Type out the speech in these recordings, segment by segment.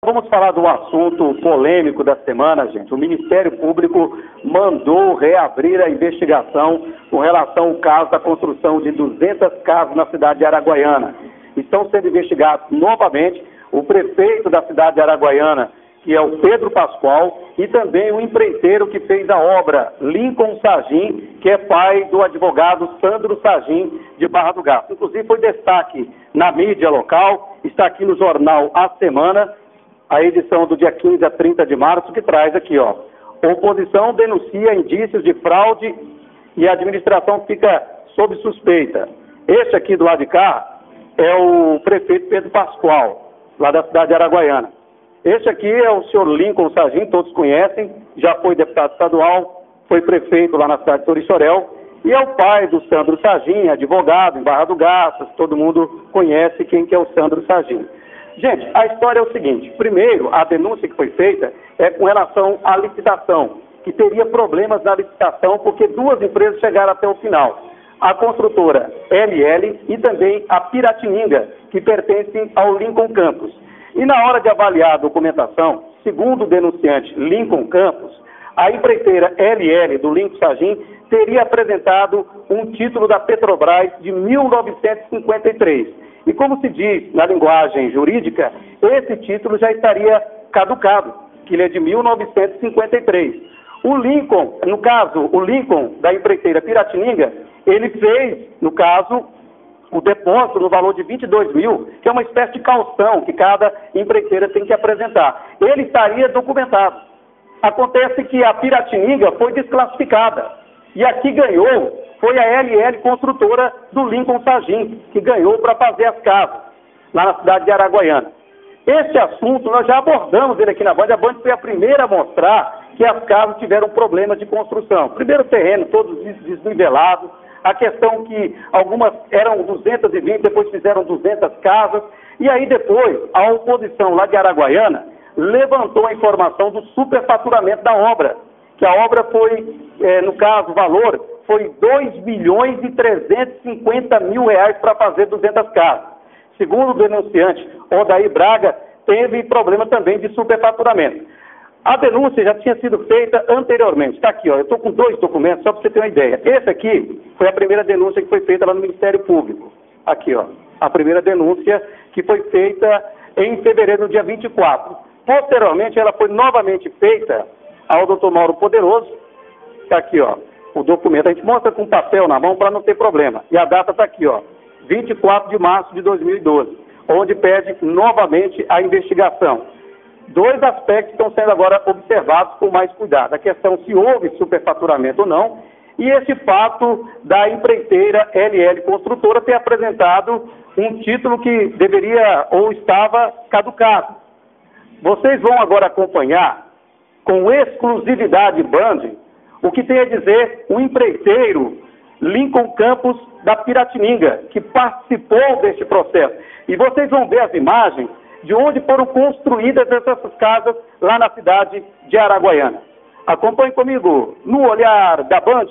Vamos falar do assunto polêmico da semana, gente. O Ministério Público mandou reabrir a investigação com relação ao caso da construção de 200 casas na cidade de Araguaiana. Estão sendo investigados novamente o prefeito da cidade de Araguaiana, que é o Pedro Pascoal, e também o empreiteiro que fez a obra, Lincoln Sargim, que é pai do advogado Sandro Sargim, de Barra do Garça. Inclusive foi destaque na mídia local, está aqui no jornal A Semana, a edição do dia 15 a 30 de março, que traz aqui, ó. Oposição denuncia indícios de fraude e a administração fica sob suspeita. Este aqui do lado de cá é o prefeito Pedro Pascoal, lá da cidade de Araguaiana. Este aqui é o senhor Lincoln Sargim, todos conhecem, já foi deputado estadual, foi prefeito lá na cidade de Torixoréu, e é o pai do Sandro Sargim, advogado em Barra do Garças, todo mundo conhece quem que é o Sandro Sargim. Gente, a história é o seguinte: primeiro, a denúncia que foi feita é com relação à licitação, que teria problemas na licitação porque duas empresas chegaram até o final. A construtora LL e também a Piratininga, que pertencem ao Lincoln Campus. E na hora de avaliar a documentação, segundo o denunciante Lincoln Campus, a empreiteira LL do Lincoln Sargim teria apresentado um título da Petrobras de 1953. E como se diz na linguagem jurídica, esse título já estaria caducado, que ele é de 1953. O Lincoln, no caso, o Lincoln da empreiteira Piratininga, ele fez, no caso, o depósito no valor de 22 mil, que é uma espécie de calção que cada empreiteira tem que apresentar. Ele estaria documentado. Acontece que a Piratininga foi desclassificada. E aqui ganhou foi a LL construtora do Lincoln Sargim, que ganhou para fazer as casas, lá na cidade de Araguaiana. Esse assunto nós já abordamos ele aqui na Band. A Band foi a primeira a mostrar que as casas tiveram problemas de construção. Primeiro o terreno todo desnivelado, a questão que algumas eram 220, depois fizeram 200 casas, e aí depois a oposição lá de Araguaiana levantou a informação do superfaturamento da obra, que a obra foi, no caso, o valor foi 2 milhões e 350 mil reais para fazer 200 casas. Segundo o denunciante Odair Braga, teve problema também de superfaturamento. A denúncia já tinha sido feita anteriormente. Está aqui, ó, eu estou com 2 documentos, só para você ter uma ideia. Esse aqui foi a primeira denúncia que foi feita lá no Ministério Público. Aqui, ó, a primeira denúncia que foi feita em fevereiro, no dia 24. Posteriormente, ela foi novamente feita ao Dr. Mauro Poderoso. Está aqui, ó, o documento. A gente mostra com papel na mão para não ter problema. E a data está aqui, ó, 24 de março de 2012, onde pede novamente a investigação. 2 aspectos estão sendo agora observados com mais cuidado. A questão se houve superfaturamento ou não, e esse fato da empreiteira LL Construtora ter apresentado um título que deveria ou estava caducado. Vocês vão agora acompanhar, com exclusividade Band, o que tem a dizer o empreiteiro Lincoln Campus da Piratininga, que participou deste processo. E vocês vão ver as imagens de onde foram construídas essas casas lá na cidade de Araguaiana. Acompanhe comigo no Olhar da Band.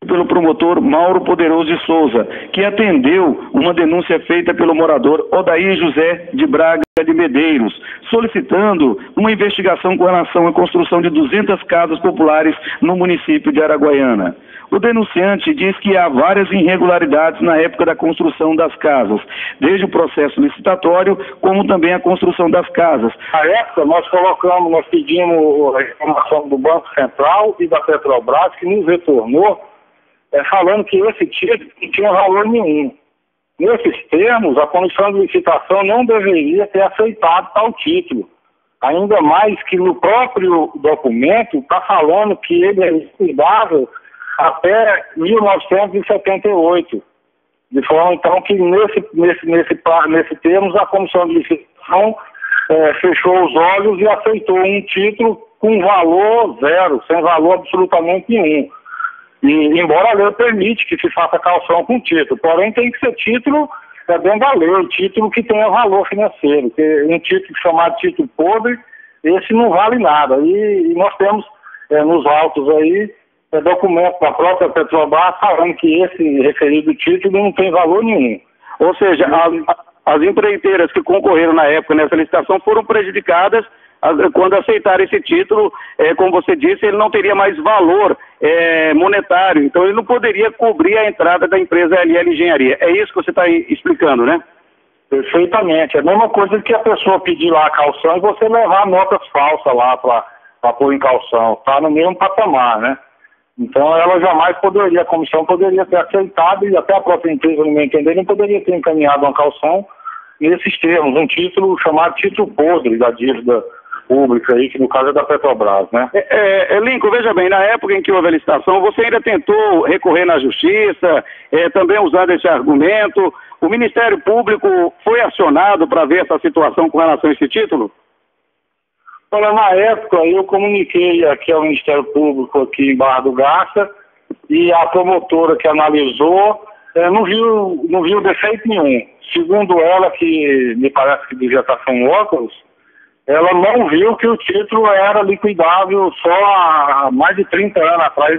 Pelo promotor Mauro Poderoso de Souza, que atendeu uma denúncia feita pelo morador Odair José de Braga de Medeiros, solicitando uma investigação com relação à construção de 200 casas populares no município de Araguaiana. O denunciante diz que há várias irregularidades na época da construção das casas, desde o processo licitatório, como também a construção das casas. Na época, nós pedimos a informação do Banco Central e da Petrobras, que nos retornou falando que esse título não tinha valor nenhum. Nesses termos, a comissão de licitação não deveria ter aceitado tal título. Ainda mais que no próprio documento está falando que ele é liquidável até 1978. De forma, então, que nesse termos, a comissão de licitação fechou os olhos e aceitou um título com valor zero, sem valor absolutamente nenhum. E, embora a lei permite que se faça calção com título, porém tem que ser título dentro da lei, título que tenha valor financeiro, porque um título chamado título podre, esse não vale nada. E nós temos nos autos aí, documento da própria Petrobras falando que esse referido título não tem valor nenhum. Ou seja, as empreiteiras que concorreram na época nessa licitação foram prejudicadas quando aceitaram esse título. Como você disse, ele não teria mais valor monetário, então ele não poderia cobrir a entrada da empresa LL Engenharia. É isso que você está explicando, né? Perfeitamente. É a mesma coisa que a pessoa pedir lá a calção e você levar notas falsas lá para pôr em calção. Está no mesmo patamar, né? Então ela jamais poderia, a comissão poderia ter aceitado, e até a própria empresa, no meu entender, não poderia ter encaminhado uma calção nesses termos, um título chamado título podre da dívida pública aí, que no caso é da Petrobras, né? Lincoln, veja bem, na época em que houve a licitação, você ainda tentou recorrer na justiça, também usando esse argumento. O Ministério Público foi acionado para ver essa situação com relação a esse título? Olha, na época eu comuniquei aqui ao Ministério Público aqui em Barra do Garça, e a promotora que analisou não viu defeito nenhum. Segundo ela, que me parece que devia estar sem óculos, ela não viu que o título era liquidável só há mais de 30 anos atrás.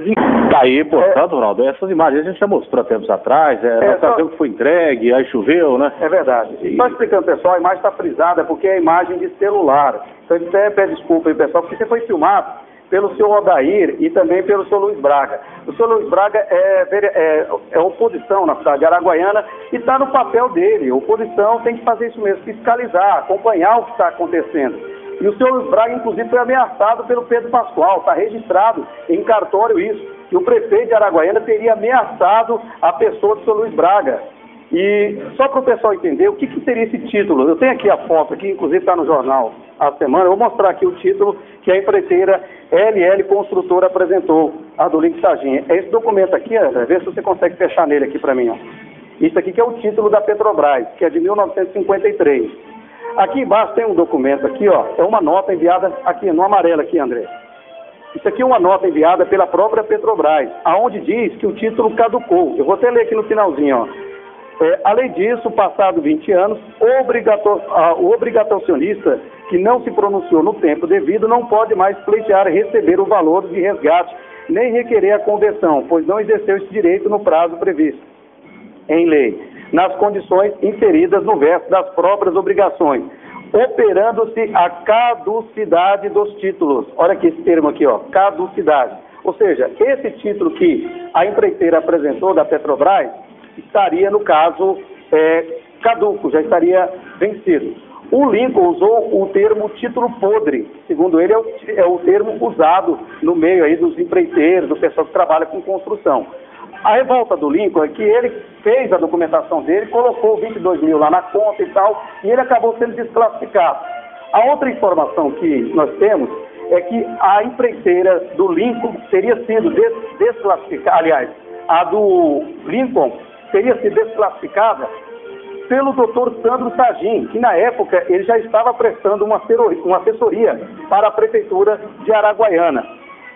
Tá aí, portanto, Ronaldo, essas imagens a gente já mostrou há tempos atrás, nós sabemos que foi entregue, aí choveu, né? É verdade. Só explicando, pessoal, a imagem está frisada porque é imagem de celular. Então a gente até pede desculpa aí, pessoal, porque você foi filmado pelo senhor Odair e também pelo senhor Luiz Braga. O senhor Luiz Braga é oposição na cidade de Araguaiana e está no papel dele. A oposição tem que fazer isso mesmo, fiscalizar, acompanhar o que está acontecendo. E o senhor Luiz Braga, inclusive, foi ameaçado pelo Pedro Pascoal, está registrado em cartório isso, que o prefeito de Araguaiana teria ameaçado a pessoa do senhor Luiz Braga. E só para o pessoal entender o que seria esse título, eu tenho aqui a foto, aqui, inclusive está no jornal a semana, eu vou mostrar aqui o título que a empreiteira LL Construtora apresentou, a do Link Sarginha. É esse documento aqui, André, vê se você consegue fechar nele aqui para mim, ó. Isso aqui que é o título da Petrobras, que é de 1953. Aqui embaixo tem um documento aqui, ó, é uma nota enviada aqui, no amarelo aqui, André. Isso aqui é uma nota enviada pela própria Petrobras, aonde diz que o título caducou. Eu vou até ler aqui no finalzinho, ó. Além disso, passado 20 anos, o obrigacionista que não se pronunciou no tempo devido não pode mais pleitear e receber o valor de resgate, nem requerer a conversão, pois não exerceu esse direito no prazo previsto em lei, nas condições inseridas no verso das próprias obrigações, operando-se a caducidade dos títulos. Olha aqui esse termo aqui, ó, caducidade. Ou seja, esse título que a empreiteira apresentou da Petrobras estaria, no caso, caduco, já estaria vencido. O Lincoln usou o termo título podre, segundo ele é o termo usado no meio aí dos empreiteiros, do pessoal que trabalha com construção. A revolta do Lincoln é que ele fez a documentação dele, colocou 22 mil lá na conta e tal, e ele acabou sendo desclassificado. A outra informação que nós temos é que a empreiteira do Lincoln teria sido desclassificada, aliás, a do Lincoln teria sido desclassificada pelo doutor Sandro Sargin, que na época ele já estava prestando uma assessoria para a Prefeitura de Araguaiana.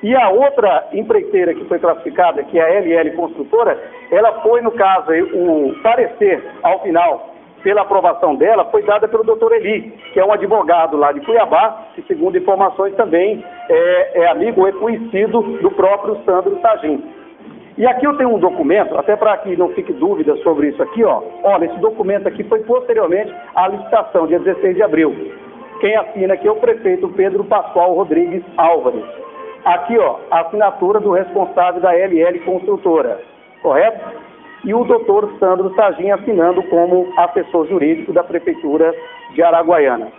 E a outra empreiteira que foi classificada, que é a LL Construtora, ela foi, no caso, o parecer, ao final, pela aprovação dela, foi dada pelo doutor Eli, que é um advogado lá de Cuiabá, que, segundo informações, também é amigo, é conhecido do próprio Sandro Sargin. E aqui eu tenho um documento, até para que não fique dúvida sobre isso aqui, ó. Olha, esse documento aqui foi posteriormente à licitação, dia 16 de abril. Quem assina aqui é o prefeito Pedro Pascoal Rodrigues Álvares. Aqui, ó, a assinatura do responsável da LL Construtora, correto? E o doutor Sandro Sargin assinando como assessor jurídico da Prefeitura de Araguaiana.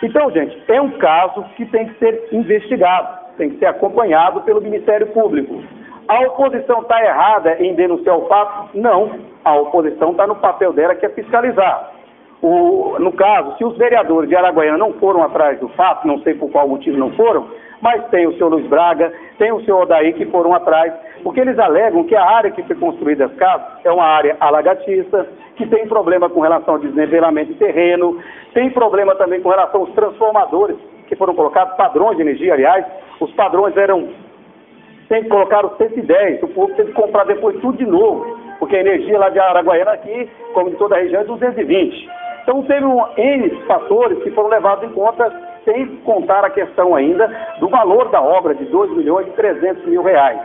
Então, gente, é um caso que tem que ser investigado, tem que ser acompanhado pelo Ministério Público. A oposição está errada em denunciar o fato? Não. A oposição está no papel dela, que é fiscalizar. No caso, se os vereadores de Araguaiana não foram atrás do fato, não sei por qual motivo não foram, mas tem o senhor Luiz Braga, tem o senhor Odair que foram atrás, porque eles alegam que a área que foi construída as casas é uma área alagatiça, que tem problema com relação ao desnivelamento de terreno, tem problema também com relação aos transformadores que foram colocados, padrões de energia, aliás, os padrões colocaram 110, o povo teve que comprar depois tudo de novo, porque a energia lá de Araguaiana aqui, como de toda a região, é 220. Então teve N fatores que foram levados em conta sem contar a questão ainda do valor da obra de R$2.300.000.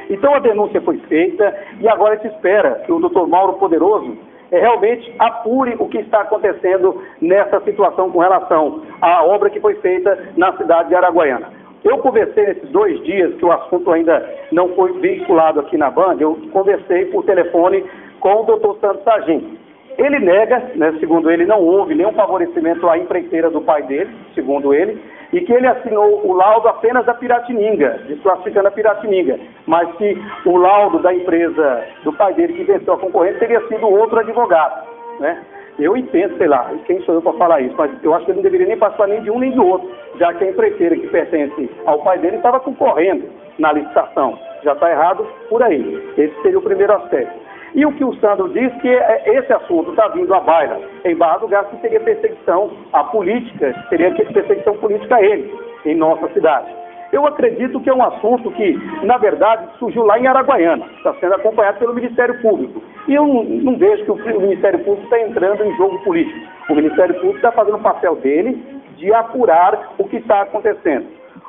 Então a denúncia foi feita e agora se espera que o doutor Mauro Poderoso realmente apure o que está acontecendo nessa situação com relação à obra que foi feita na cidade de Araguaiana. Eu conversei nesses 2 dias, que o assunto ainda não foi vinculado aqui na Band, eu conversei por telefone com o doutor Santos Sargim. Ele nega, né, segundo ele, não houve nenhum favorecimento à empreiteira do pai dele, segundo ele, e que ele assinou o laudo apenas da Piratininga, desclassificando a Piratininga, mas que o laudo da empresa do pai dele que venceu a concorrência teria sido outro advogado, né? Eu entendo, sei lá, quem sou eu para falar isso, mas eu acho que ele não deveria nem participar nem de um nem do outro, já que a empreiteira que pertence ao pai dele estava concorrendo na licitação. Já está errado por aí. Esse seria o primeiro aspecto. E o que o Sandro diz que esse assunto está vindo à baila em Barra do Garça, que seria perseguição à política, seria perseguição política a ele, em nossa cidade. Eu acredito que é um assunto que, na verdade, surgiu lá em Araguaiana, está sendo acompanhado pelo Ministério Público. E eu não vejo que o Ministério Público está entrando em jogo político. O Ministério Público está fazendo o papel dele de apurar o que está acontecendo.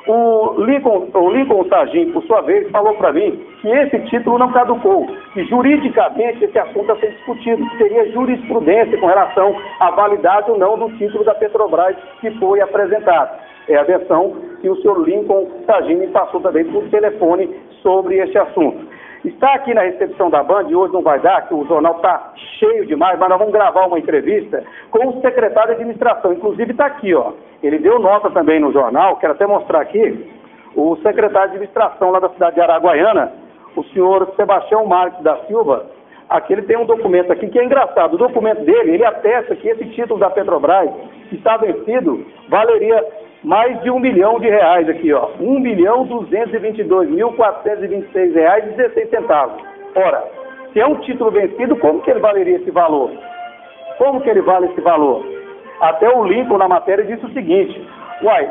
O Lincoln Sargim, por sua vez, falou para mim que esse título não caducou, que juridicamente esse assunto está sendo discutido, que teria jurisprudência com relação à validade ou não do título da Petrobras que foi apresentado. É a versão que o senhor Lincoln Sargim me passou também por telefone sobre este assunto. Está aqui na recepção da Band, e hoje não vai dar, que o jornal está cheio demais, mas nós vamos gravar uma entrevista com o secretário de administração. Inclusive está aqui, ó. Ele deu nota também no jornal, quero até mostrar aqui, o secretário de administração lá da cidade de Araguaiana, o senhor Sebastião Marques da Silva. Aqui ele tem um documento aqui que é engraçado. O documento dele, ele atesta que esse título da Petrobras, que está vencido, valeria mais de R$1 milhão aqui, ó. R$1.222.426,16. Ora, se é um título vencido, como que ele valeria esse valor? Como que ele vale esse valor? Até o Lincoln, na matéria, disse o seguinte: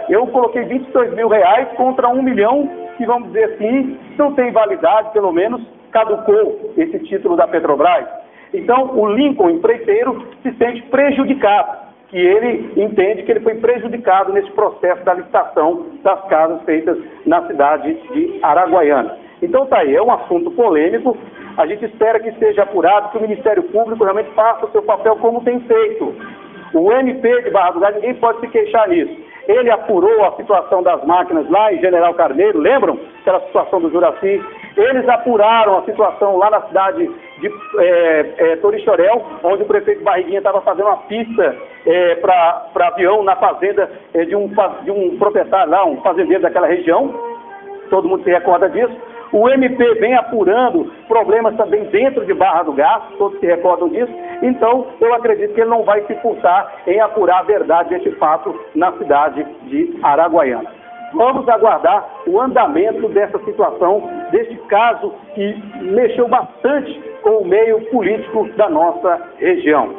eu coloquei R$22 mil contra R$1 milhão, que vamos dizer assim, não tem validade, pelo menos caducou esse título da Petrobras. Então, o Lincoln, empreiteiro, se sente prejudicado, que ele entende que ele foi prejudicado nesse processo da licitação das casas feitas na cidade de Araguaiana. Então tá aí, é um assunto polêmico, a gente espera que seja apurado, que o Ministério Público realmente faça o seu papel como tem feito. O MP de Barra do Garça, ninguém pode se queixar nisso. Ele apurou a situação das máquinas lá em General Carneiro, lembram? Aquela situação do Juraci. Eles apuraram a situação lá na cidade de Torixoréu, onde o prefeito Barriguinha estava fazendo uma pista para avião na fazenda de um proprietário lá, um fazendeiro daquela região. Todo mundo se recorda disso. O MP vem apurando problemas também dentro de Barra do Garça, todos se recordam disso. Então, eu acredito que ele não vai se furtar em apurar a verdade deste fato na cidade de Araguaiana. Vamos aguardar o andamento dessa situação, deste caso que mexeu bastante com o meio político da nossa região.